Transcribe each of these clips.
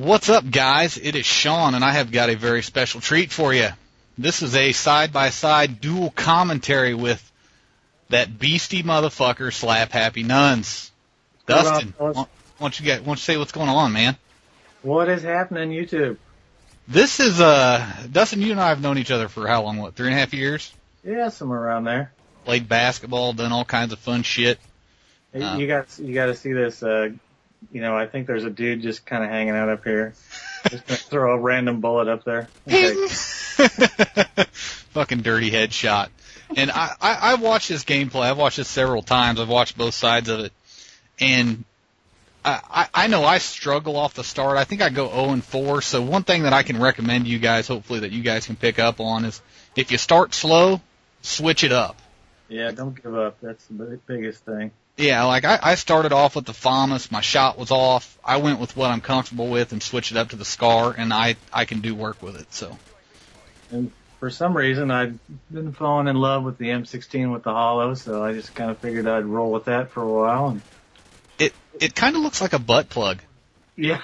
What's up, guys? It is Sean, and I have got a very special treat for you. This is a side-by-side dual commentary with that beastie motherfucker, Slaphappynuns. Dustin, why don't you say what's going on, man? What is happening, YouTube? This is, Dustin, you and I have known each other for how long, 3.5 years? Yeah, somewhere around there. Played basketball, done all kinds of fun shit. You got to see this, I think there's a dude just kind of hanging out up here. Just gonna throw a random bullet up there. Okay. Fucking dirty headshot. And I watched this gameplay. I've watched this several times. I've watched both sides of it. And I know I struggle off the start. I think I go 0-4. So one thing that I can recommend you guys, hopefully that you guys can pick up on, is if you start slow, switch it up. Yeah, don't give up. That's the biggest thing. Yeah, like I started off with the FAMAS. My shot was off. I went with what I'm comfortable with and switched it up to the SCAR, and I can do work with it. So. And for some reason, I've been falling in love with the M16 with the hollow, so I just kind of figured I'd roll with that for a while. And it kind of looks like a butt plug. Yeah.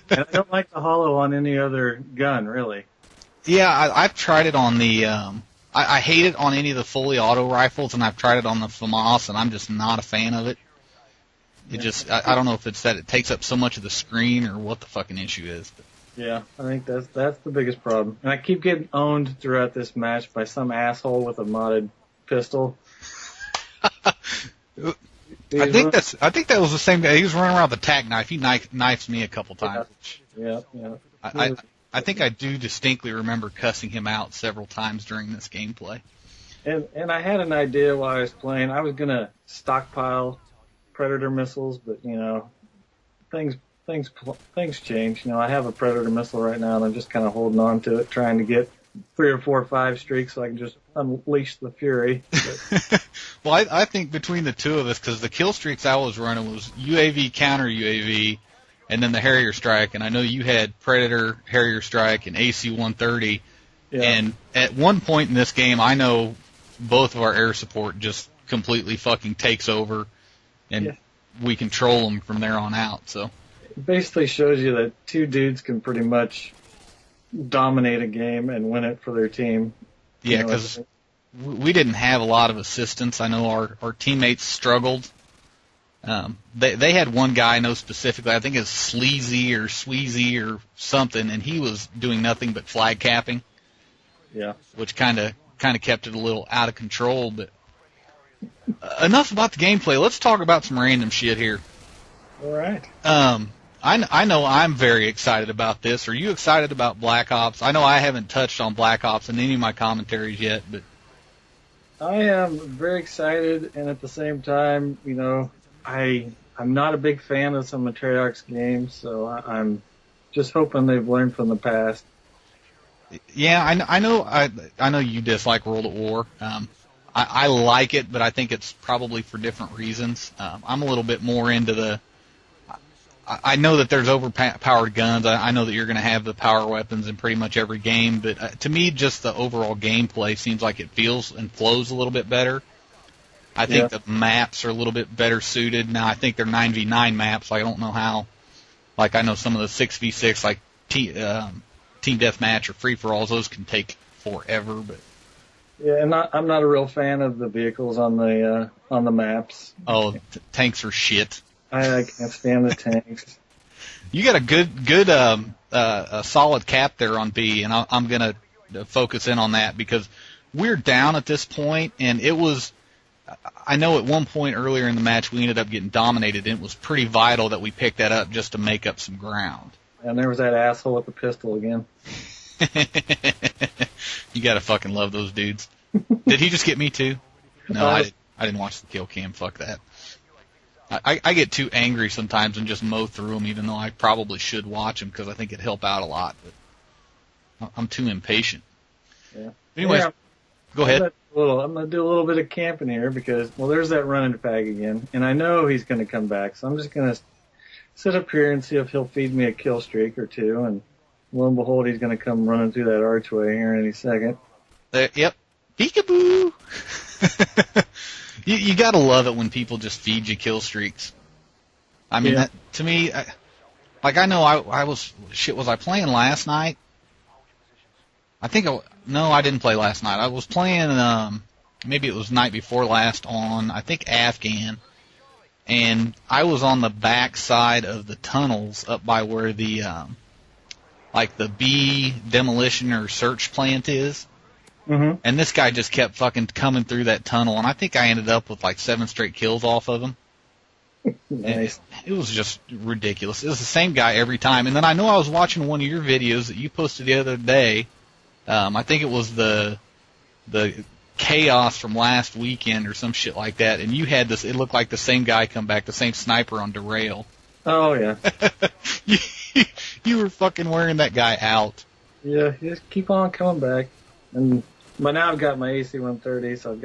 And I don't like the hollow on any other gun, really. Yeah, I've tried it on the. I hate it on any of the fully auto rifles, and I've tried it on the FAMAS, and I'm just not a fan of it. I don't know if it's that it takes up so much of the screen or what the fucking issue is. But. Yeah, I think that's the biggest problem. And I keep getting owned throughout this match by some asshole with a modded pistol. I think that was the same guy. He was running around with a tack knife. He knifed me a couple times. Yeah. I think I do distinctly remember cussing him out several times during this gameplay. And I had an idea while I was playing. I was gonna stockpile Predator missiles, but things change. I have a Predator missile right now, and I'm just kind of holding on to it, trying to get 3 or 4 or 5 streaks so I can just unleash the fury. Well, I think between the two of us, because the kill streaks I was running was UAV counter UAV. And then the Harrier Strike, and I know you had Predator, Harrier Strike, and AC-130. Yeah. And at one point in this game, I know both of our air support just completely fucking takes over, and we control them from there on out. So it basically shows you that 2 dudes can pretty much dominate a game and win it for their team. Yeah, because we didn't have a lot of assistance. I know our teammates struggled. They had one guy I know specifically, I think it's Sleazy or Sweezy or something, and he was doing nothing but flag capping. Yeah. Which kind of kept it a little out of control, but enough about the gameplay. Let's talk about some random shit here. All right. I know I'm very excited about this. Are you excited about Black Ops? I know I haven't touched on Black Ops in any of my commentaries yet, but I am very excited, and at the same time, I'm not a big fan of some of Treyarch's games, so I'm just hoping they've learned from the past. Yeah, I know you dislike World at War. I like it, but I think it's probably for different reasons. I'm a little bit more into the. I know that there's overpowered guns. I know that you're going to have the power weapons in pretty much every game, but to me, just the overall gameplay seems like it feels and flows a little bit better. I think the maps are a little bit better suited. Now, I think they're 9v9 maps. I don't know how. Like, I know some of the 6v6, like Team Deathmatch or Free-for-alls, those can take forever. But yeah, and I'm not a real fan of the vehicles on the maps. Oh, tanks are shit. I can't stand the tanks. You got a good a solid cap there on B, and I'm going to focus in on that because we're down at this point, and it was. I know at one point earlier in the match we ended up getting dominated, and it was pretty vital that we picked that up just to make up some ground. And there was that asshole with the pistol again. You gotta fucking love those dudes. Did he just get me too? No, I didn't watch the kill cam. Fuck that. I get too angry sometimes and just mow through them, even though I probably should watch them because I think it'd help out a lot. But I'm too impatient. Yeah. Anyways, go ahead. I'm going to do a little bit of camping here because, there's that running fag again, and I know he's going to come back, so I'm just going to sit up here and see if he'll feed me a kill streak or two, and lo and behold, he's going to come running through that archway here any second. Yep. Peekaboo! You got to love it when people just feed you kill streaks. I mean, to me, like I know I was I playing last night? No, I didn't play last night. I was playing maybe it was night before last on I think Afghan, and I was on the back side of the tunnels up by where the like the B demolition or search plant is. Mm-hmm. And this guy just kept fucking coming through that tunnel, and I think I ended up with like 7 straight kills off of him. Nice. It was just ridiculous. It was the same guy every time. And then I know I was watching one of your videos that you posted the other day. I think it was the chaos from last weekend or some shit like that. And you had this. It looked like the same guy come back, the same sniper on Derail. Oh yeah. You were fucking wearing that guy out. Yeah, just keep on coming back. And by now I've got my AC-130, so I'm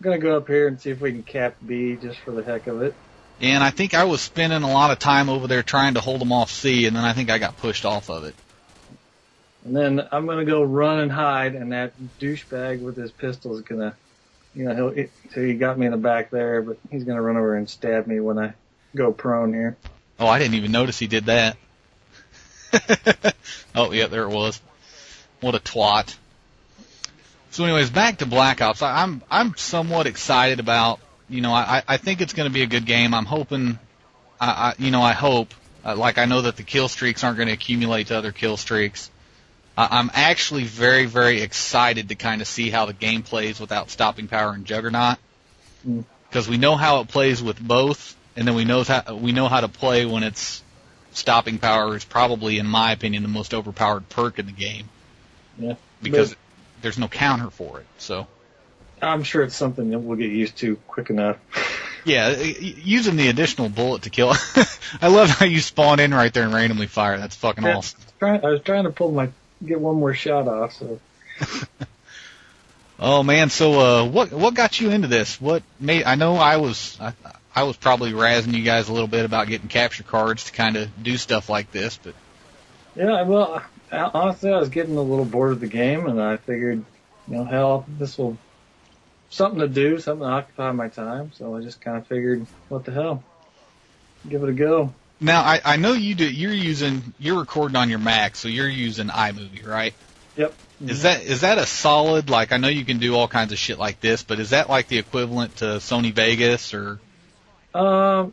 gonna go up here and see if we can cap B just for the heck of it. And I think I was spending a lot of time over there trying to hold them off C, and then I think I got pushed off of it. And then I'm gonna go run and hide, and that douchebag with his pistol is gonna, so he got me in the back there, but he's gonna run over and stab me when I go prone here. Oh, I didn't even notice he did that. Oh, yeah, there it was. What a twat. So anyways, back to Black Ops. I'm somewhat excited about, I think it's going to be a good game. I'm hoping, I hope, like I know that the kill streaks aren't going to accumulate to other kill streaks. I'm actually very, very excited to kind of see how the game plays without stopping power and Juggernaut. Because we know how it plays with both, and then we know how to play when it's stopping power is probably, in my opinion, the most overpowered perk in the game. Yeah. Because there's no counter for it, so. I'm sure it's something that we'll get used to quick enough. Yeah, using the additional bullet to kill. I love how you spawn in right there and randomly fire. That's fucking awesome. I was trying to get one more shot off, so. Oh man, so what got you into this? I know I was probably razzing you guys a little bit about getting capture cards to kind of do stuff like this, but. Yeah, well, honestly, I was getting a little bored of the game, and I figured, hell, this will something to do, something to occupy my time. So I just kind of figured, what the hell, give it a go. Now I know you do. You're recording on your Mac, so you're using iMovie, right? Yep. Is that a solid? Like, I know you can do all kinds of shit like this, but is that like the equivalent to Sony Vegas or?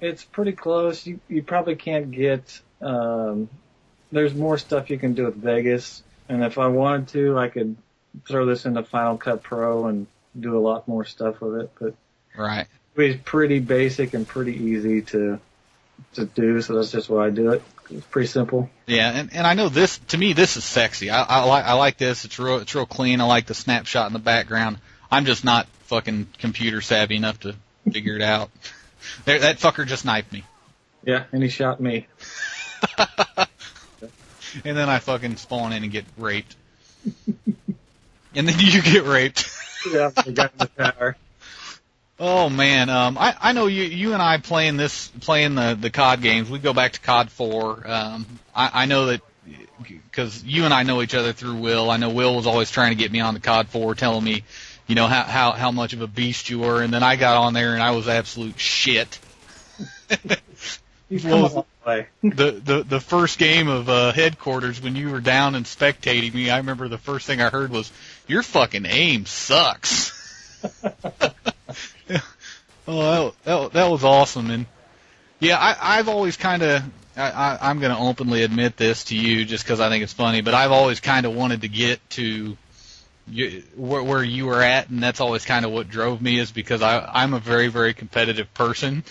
It's pretty close. You probably can't get. There's more stuff you can do with Vegas, and if I wanted to, I could throw this into Final Cut Pro and do a lot more stuff with it. But right, it's pretty basic and pretty easy to do. So that's just why I do it. It's pretty simple. Yeah, and I know this. To me, this is sexy. I like this. It's real clean. I like the snapshot in the background. I'm just not fucking computer savvy enough to figure it out. That fucker just knifed me. Yeah, and he shot me. And then I fucking spawn in and get raped. And then you get raped. Yeah, I got in the tower. Oh man, I know you and I playing the COD games. We go back to COD 4. I know that because you and I know each other through Will. I know Will was always trying to get me on the COD 4, telling me, how much of a beast you were. And then I got on there and I was absolute shit. You've come a long way. The first game of headquarters when you were down and spectating me, I remember the first thing I heard was, "Your fucking aim sucks." Oh, that was awesome. And yeah, I've always kind of, I'm going to openly admit this to you just because I think it's funny, but I've always kind of wanted to get to where you were at, and that's always kind of what drove me, is because I'm a very, very competitive person.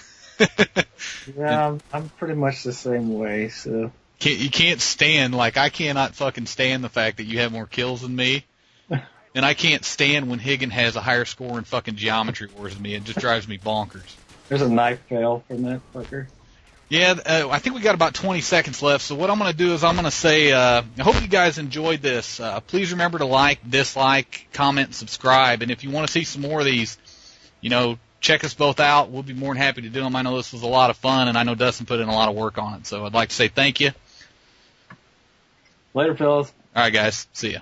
Yeah, I'm pretty much the same way. So you can't stand, like, I cannot fucking stand the fact that you have more kills than me, and I can't stand when Higgin has a higher score in fucking Geometry Wars than me. It just drives me bonkers. There's a knife fail from that fucker. Yeah, I think we got about 20 seconds left, so what I'm going to do is I'm going to say, I hope you guys enjoyed this. Please remember to like, dislike, comment, and subscribe, and if you want to see some more of these, check us both out. We'll be more than happy to do them. I know this was a lot of fun, and I know Dustin put in a lot of work on it, so I'd like to say thank you. Later, fellas. All right, guys. See ya.